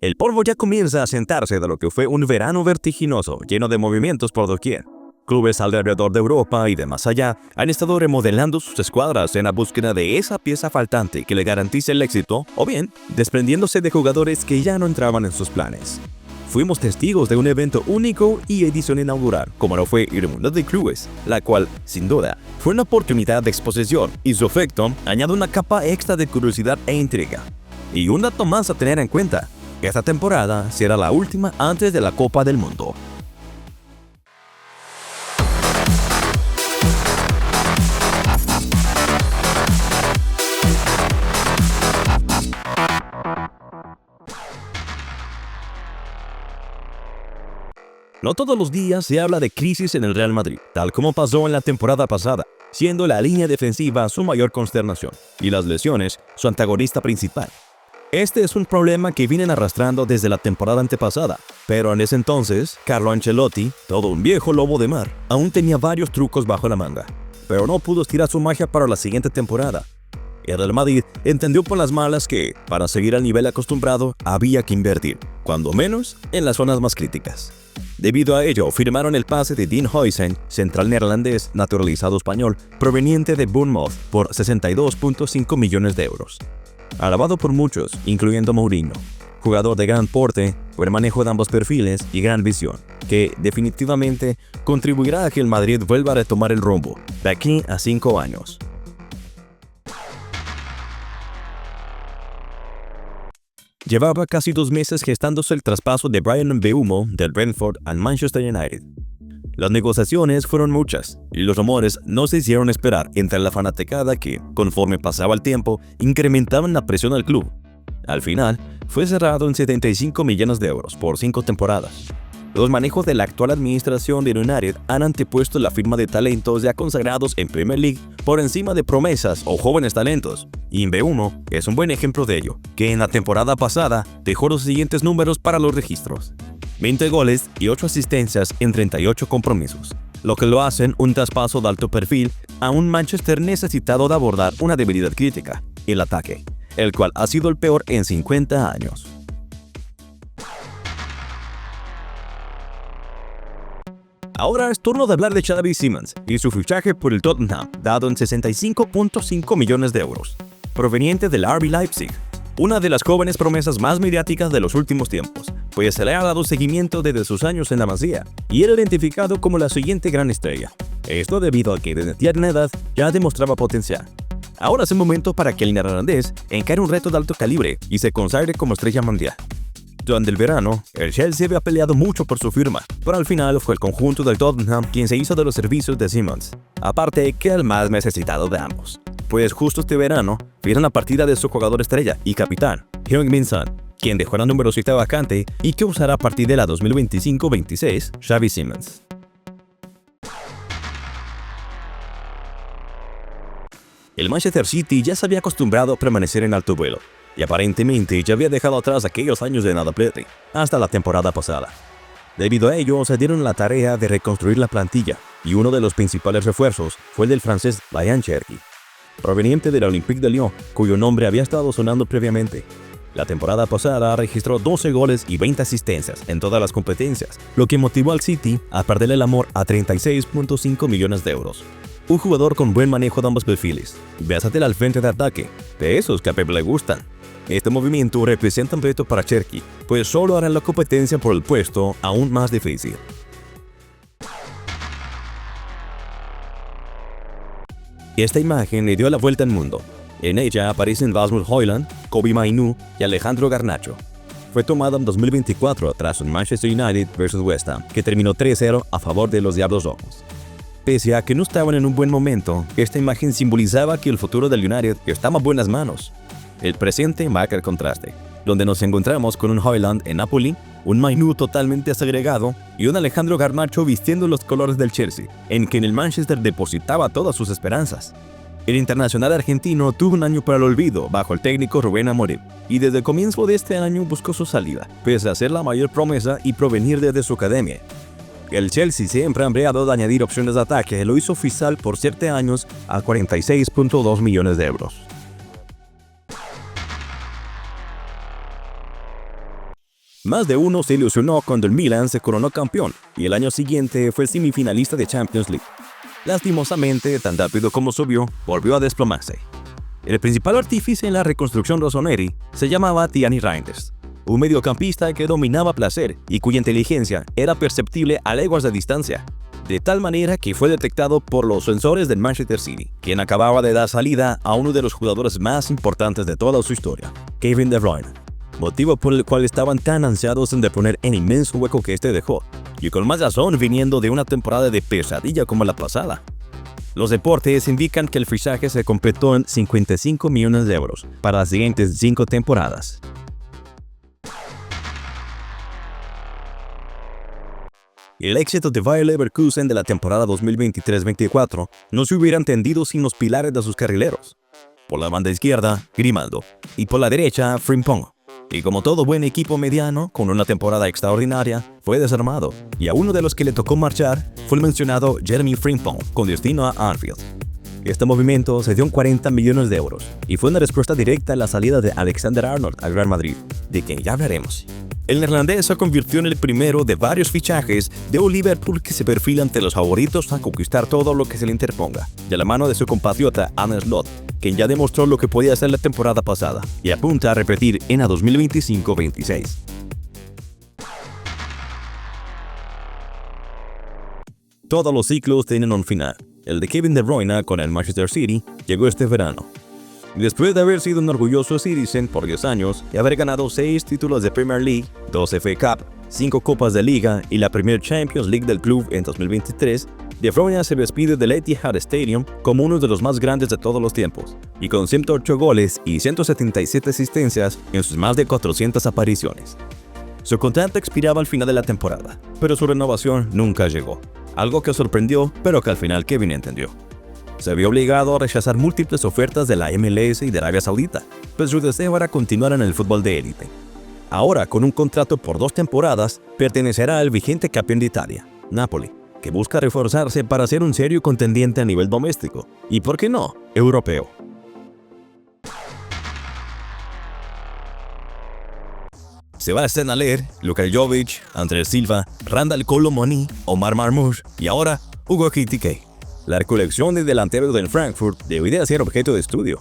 El polvo ya comienza a sentarse de lo que fue un verano vertiginoso, lleno de movimientos por doquier. Clubes alrededor de Europa y de más allá han estado remodelando sus escuadras en la búsqueda de esa pieza faltante que le garantice el éxito, o bien desprendiéndose de jugadores que ya no entraban en sus planes. Fuimos testigos de un evento único y edición inaugural, como lo fue el Mundial de Clubes, la cual, sin duda, fue una oportunidad de exposición y su efecto añade una capa extra de curiosidad e intriga. Y un dato más a tener en cuenta: esta temporada será la última antes de la Copa del Mundo. No todos los días se habla de crisis en el Real Madrid, tal como pasó en la temporada pasada, siendo la línea defensiva su mayor consternación y las lesiones su antagonista principal. Este es un problema que vienen arrastrando desde la temporada antepasada, pero en ese entonces, Carlo Ancelotti, todo un viejo lobo de mar, aún tenía varios trucos bajo la manga, pero no pudo estirar su magia para la siguiente temporada. El Real Madrid entendió por las malas que, para seguir al nivel acostumbrado, había que invertir, cuando menos, en las zonas más críticas. Debido a ello, firmaron el pase de Dean Huijsen, central neerlandés naturalizado español, proveniente de Bournemouth, por 62.5 millones de euros. Alabado por muchos, incluyendo Mourinho, jugador de gran porte, buen manejo de ambos perfiles y gran visión, que definitivamente contribuirá a que el Madrid vuelva a retomar el rumbo, de aquí a 5 años. Llevaba casi 2 meses gestándose el traspaso de Bryan Mbeumo del Brentford al Manchester United. Las negociaciones fueron muchas y los rumores no se hicieron esperar entre la fanaticada que, conforme pasaba el tiempo, incrementaban la presión al club. Al final, fue cerrado en 75 millones de euros por 5 temporadas. Los manejos de la actual administración de United han antepuesto la firma de talentos ya consagrados en Premier League por encima de promesas o jóvenes talentos. Y Mbeumo es un buen ejemplo de ello, que en la temporada pasada dejó los siguientes números para los registros: 20 goles y 8 asistencias en 38 compromisos, lo que lo hacen un traspaso de alto perfil a un Manchester necesitado de abordar una debilidad crítica, el ataque, el cual ha sido el peor en 50 años. Ahora es turno de hablar de Xavi Simons y su fichaje por el Tottenham, dado en 65.5 millones de euros, proveniente del RB Leipzig, una de las jóvenes promesas más mediáticas de los últimos tiempos, pues se le ha dado seguimiento desde sus años en la Masía y era identificado como la siguiente gran estrella. Esto debido a que desde tierna edad ya demostraba potencial. Ahora es el momento para que el neerlandés encare un reto de alto calibre y se consagre como estrella mundial. Durante el verano, el Chelsea había peleado mucho por su firma, pero al final fue el conjunto del Tottenham quien se hizo de los servicios de Simons, aparte que era el más necesitado de ambos. Pues justo este verano, vieron la partida de su jugador estrella y capitán, Heung-min Son, quien dejó la numerosita vacante y que usará a partir de la 2025-26 Xavi Simons. El Manchester City ya se había acostumbrado a permanecer en alto vuelo, y aparentemente ya había dejado atrás aquellos años de nada plete, hasta la temporada pasada. Debido a ello, se dieron la tarea de reconstruir la plantilla, y uno de los principales refuerzos fue el del francés Ryan Cherki, proveniente del Olympique de Lyon, cuyo nombre había estado sonando previamente. La temporada pasada registró 12 goles y 20 asistencias en todas las competencias, lo que motivó al City a perderle el amor a 36.5 millones de euros. Un jugador con buen manejo de ambos perfiles, versátil al frente de ataque, de esos que a Pep le gustan. Este movimiento representa un reto para Cherki, pues solo hará la competencia por el puesto aún más difícil. Esta imagen le dio la vuelta al mundo. En ella aparecen Rasmus Højlund, Kobbie Mainoo y Alejandro Garnacho. Fue tomada en 2024 tras un Manchester United vs West Ham, que terminó 3-0 a favor de los Diablos Rojos. Pese a que no estaban en un buen momento, esta imagen simbolizaba que el futuro del United estaba en buenas manos. El presente marca el contraste, donde nos encontramos con un Højlund en Napoli, un Mainoo totalmente segregado y un Alejandro Garnacho vistiendo los colores del Chelsea, en quien el Manchester depositaba todas sus esperanzas. El internacional argentino tuvo un año para el olvido bajo el técnico Rubén Amorim, y desde el comienzo de este año buscó su salida, pese a ser la mayor promesa y provenir desde su academia. El Chelsea, siempre hambreado de añadir opciones de ataque, lo hizo oficial por 7 años a 46.2 millones de euros. Más de uno se ilusionó cuando el Milan se coronó campeón y el año siguiente fue semifinalista de Champions League. Lastimosamente, tan rápido como subió, volvió a desplomarse. El principal artífice en la reconstrucción rossoneri se llamaba Gianni Reinders, un mediocampista que dominaba a placer y cuya inteligencia era perceptible a leguas de distancia, de tal manera que fue detectado por los sensores del Manchester City, quien acababa de dar salida a uno de los jugadores más importantes de toda su historia, Kevin De Bruyne, motivo por el cual estaban tan ansiados en reponer el inmenso hueco que este dejó, y con más razón viniendo de una temporada de pesadilla como la pasada. Los deportes indican que el fichaje se completó en 55 millones de euros para las siguientes 5 temporadas. El éxito de Bayer Leverkusen de la temporada 2023-24 no se hubiera entendido sin los pilares de sus carrileros. Por la banda izquierda, Grimaldo, y por la derecha, Frimpong. Y como todo buen equipo mediano, con una temporada extraordinaria, fue desarmado, y a uno de los que le tocó marchar fue el mencionado Jeremy Frimpong, con destino a Anfield. Este movimiento se dio en 40 millones de euros, y fue una respuesta directa a la salida de Alexander Arnold al Real Madrid, de quien ya hablaremos. El neerlandés se convirtió en el primero de varios fichajes de un Liverpool que se perfila ante los favoritos a conquistar todo lo que se le interponga, de la mano de su compatriota Arne Slot, quien ya demostró lo que podía hacer la temporada pasada y apunta a repetir en la 2025-26. Todos los ciclos tienen un final. El de Kevin De Bruyne con el Manchester City llegó este verano. Después de haber sido un orgulloso Citizen por 10 años y haber ganado 6 títulos de Premier League, 2 FA Cup, 5 Copas de Liga y la Premier Champions League del club en 2023, De Bruyne se despide del Etihad Stadium como uno de los más grandes de todos los tiempos, y con 108 goles y 177 asistencias en sus más de 400 apariciones. Su contrato expiraba al final de la temporada, pero su renovación nunca llegó, algo que sorprendió, pero que al final Kevin entendió. Se vio obligado a rechazar múltiples ofertas de la MLS y de Arabia Saudita, pues su deseo era continuar en el fútbol de élite. Ahora, con un contrato por 2 temporadas, pertenecerá al vigente campeón de Italia, Napoli, que busca reforzarse para ser un serio contendiente a nivel doméstico, y por qué no, europeo. Sebastián Haller, Luka Jovic, Andrés Silva, Randal Kolo Muani, Omar Marmoush y ahora Hugo Ekitike. La recolección de delanteros del Frankfurt debería ser objeto de estudio.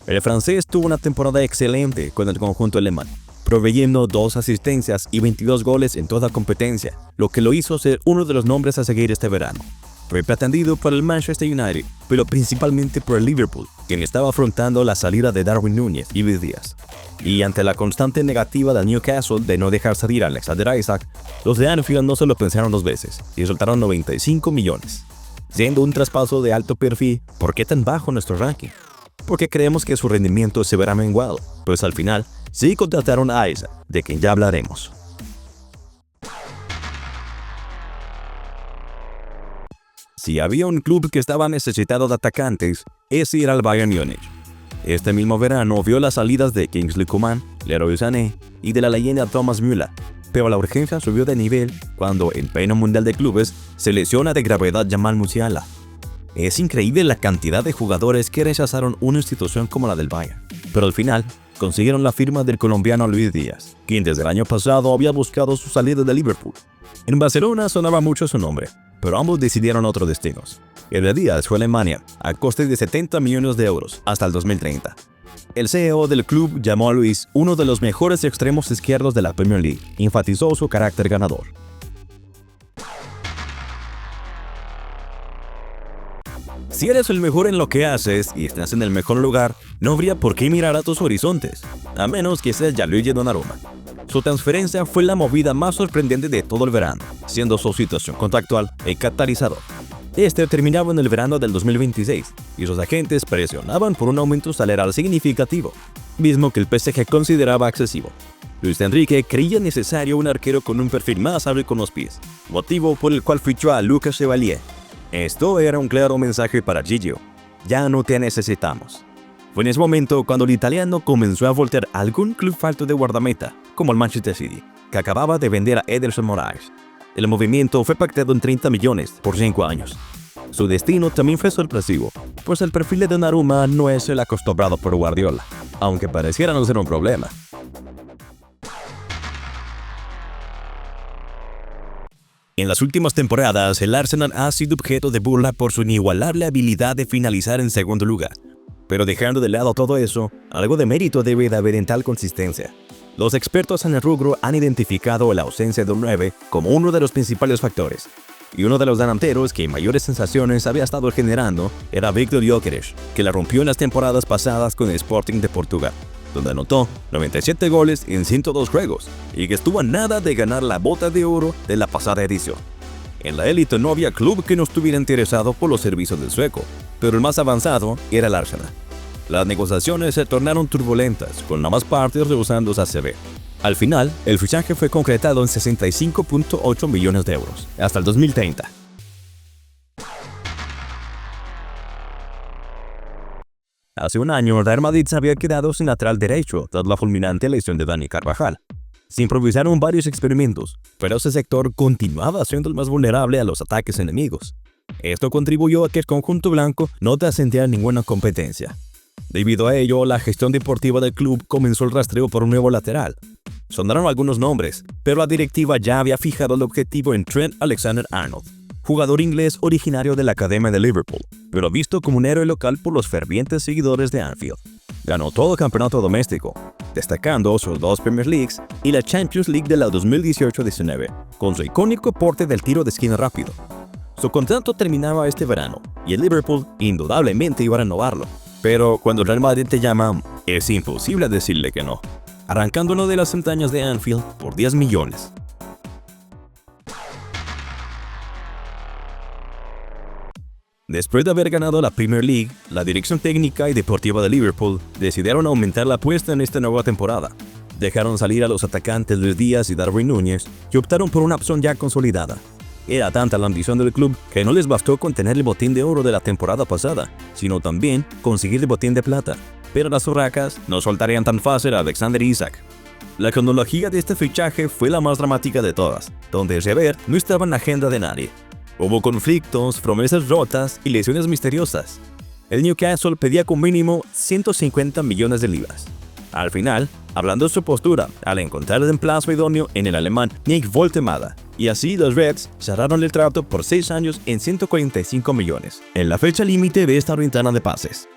El francés tuvo una temporada excelente con el conjunto alemán, proveyendo 2 asistencias y 22 goles en toda competencia, lo que lo hizo ser uno de los nombres a seguir este verano. Fue pretendido por el Manchester United, pero principalmente por el Liverpool, quien estaba afrontando la salida de Darwin Núñez y Luis Díaz. Y ante la constante negativa del Newcastle de no dejar salir a Alexander Isak, los de Anfield no se lo pensaron 2 veces y soltaron 95 millones. Siendo un traspaso de alto perfil, ¿por qué tan bajo nuestro ranking? Porque creemos que su rendimiento se verá menguado, pues al final sí contrataron a Isaac, de quien ya hablaremos. Si había un club que estaba necesitado de atacantes, ese era el Bayern Múnich. Este mismo verano vio las salidas de Kingsley Coman, Leroy Sané y de la leyenda Thomas Müller, pero la urgencia subió de nivel cuando, en pleno mundial de clubes, se lesiona de gravedad Jamal Musiala. Es increíble la cantidad de jugadores que rechazaron una institución como la del Bayern, pero al final consiguieron la firma del colombiano Luis Díaz, quien desde el año pasado había buscado su salida de Liverpool. En Barcelona sonaba mucho su nombre, pero ambos decidieron otros destinos. El de Díaz fue a Alemania, a coste de 70 millones de euros hasta el 2030. El CEO del club llamó a Luis uno de los mejores extremos izquierdos de la Premier League y enfatizó su carácter ganador. Si eres el mejor en lo que haces y estás en el mejor lugar, no habría por qué mirar a tus horizontes, a menos que seas Gianluigi Donnarumma. Su transferencia fue la movida más sorprendente de todo el verano, siendo su situación contractual el catalizador. Este terminaba en el verano del 2026 y sus agentes presionaban por un aumento salarial significativo, mismo que el PSG consideraba excesivo. Luis Enrique creía necesario un arquero con un perfil más hábil con los pies, motivo por el cual fichó a Lucas Chevalier. Esto era un claro mensaje para Gigio: ya no te necesitamos. Fue en ese momento cuando el italiano comenzó a voltear a algún club falto de guardameta, como el Manchester City, que acababa de vender a Ederson Moraes. El movimiento fue pactado en 30 millones por 5 años. Su destino también fue sorpresivo, pues el perfil de Donnarumma no es el acostumbrado por Guardiola, aunque pareciera no ser un problema. En las últimas temporadas, el Arsenal ha sido objeto de burla por su inigualable habilidad de finalizar en segundo lugar. Pero dejando de lado todo eso, algo de mérito debe de haber en tal consistencia. Los expertos en el rubro han identificado la ausencia de un 9 como uno de los principales factores. Y uno de los delanteros que mayores sensaciones había estado generando era Víctor Gyökeres, que la rompió en las temporadas pasadas con el Sporting de Portugal, donde anotó 97 goles en 102 juegos y que estuvo a nada de ganar la Bota de Oro de la pasada edición. En la élite no había club que no estuviera interesado por los servicios del sueco, pero el más avanzado era el Arsenal. Las negociaciones se tornaron turbulentas, con ambas partes rehusándose a ceder. Al final, el fichaje fue concretado en 65.8 millones de euros, hasta el 2030. Hace un año, el Real Madrid se había quedado sin lateral derecho tras la fulminante lesión de Dani Carvajal. Se improvisaron varios experimentos, pero ese sector continuaba siendo el más vulnerable a los ataques enemigos. Esto contribuyó a que el conjunto blanco no trascendiera ninguna competencia. Debido a ello, la gestión deportiva del club comenzó el rastreo por un nuevo lateral. Sonaron algunos nombres, pero la directiva ya había fijado el objetivo en Trent Alexander-Arnold, jugador inglés originario de la Academia de Liverpool, pero visto como un héroe local por los fervientes seguidores de Anfield. Ganó todo el campeonato doméstico, destacando sus 2 Premier Leagues y la Champions League de la 2018-19, con su icónico porte del tiro de esquina rápido. Su contrato terminaba este verano, y el Liverpool indudablemente iba a renovarlo. Pero cuando el Real Madrid te llama, es imposible decirle que no, arrancándolo de las entrañas de Anfield por 10 millones. Después de haber ganado la Premier League, la dirección técnica y deportiva de Liverpool decidieron aumentar la apuesta en esta nueva temporada. Dejaron salir a los atacantes Luis Díaz y Darwin Núñez y optaron por una opción ya consolidada. Era tanta la ambición del club que no les bastó con tener el botín de oro de la temporada pasada, sino también conseguir el botín de plata. Pero las urracas no soltarían tan fácil a Alexander Isak. La cronología de este fichaje fue la más dramática de todas, donde Rever no estaba en la agenda de nadie. Hubo conflictos, promesas rotas y lesiones misteriosas. El Newcastle pedía como mínimo 150 millones de libras. Al final, hablando de su postura, al encontrar el emplazo idóneo en el alemán Nick Woltemada, y así los Reds cerraron el trato por 6 años en 145 millones, en la fecha límite de esta ventana de pases.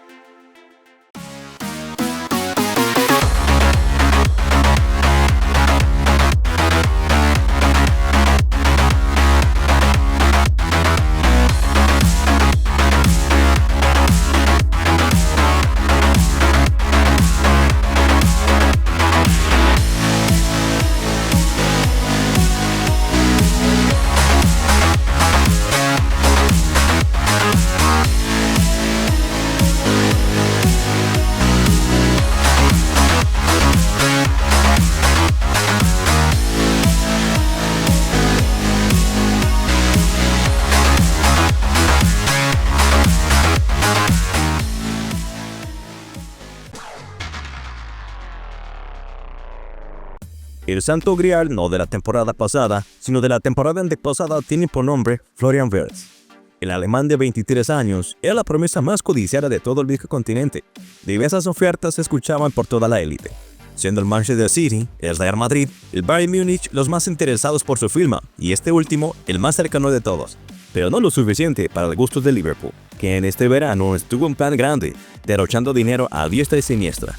El santo grial no de la temporada pasada, sino de la temporada antepasada tiene por nombre Florian Wirtz. El alemán de 23 años era la promesa más codiciada de todo el viejo continente. Diversas ofertas se escuchaban por toda la élite, siendo el Manchester City, el Real Madrid, el Bayern Múnich los más interesados por su firma, y este último el más cercano de todos. Pero no lo suficiente para el gusto de Liverpool, que en este verano estuvo en plan grande, derrochando dinero a diestra y siniestra.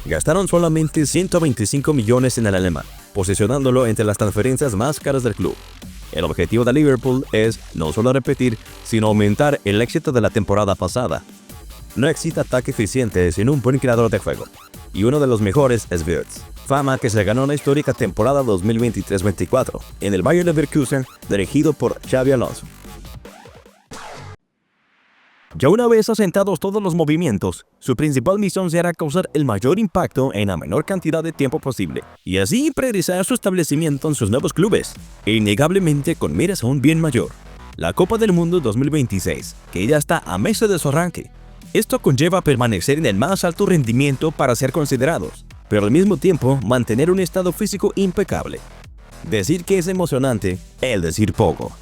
Gastaron solamente 125 millones en el alemán, posicionándolo entre las transferencias más caras del club. El objetivo de Liverpool es no solo repetir, sino aumentar el éxito de la temporada pasada. No existe ataque eficiente sin un buen creador de juego, y uno de los mejores es Wirtz, fama que se ganó en la histórica temporada 2023-24 en el Bayer Leverkusen, dirigido por Xabi Alonso. Ya una vez asentados todos los movimientos, su principal misión será causar el mayor impacto en la menor cantidad de tiempo posible, y así priorizar su establecimiento en sus nuevos clubes, e innegablemente con miras a un bien mayor: la Copa del Mundo 2026, que ya está a meses de su arranque. Esto conlleva permanecer en el más alto rendimiento para ser considerados, pero al mismo tiempo mantener un estado físico impecable. Decir que es emocionante, es decir poco.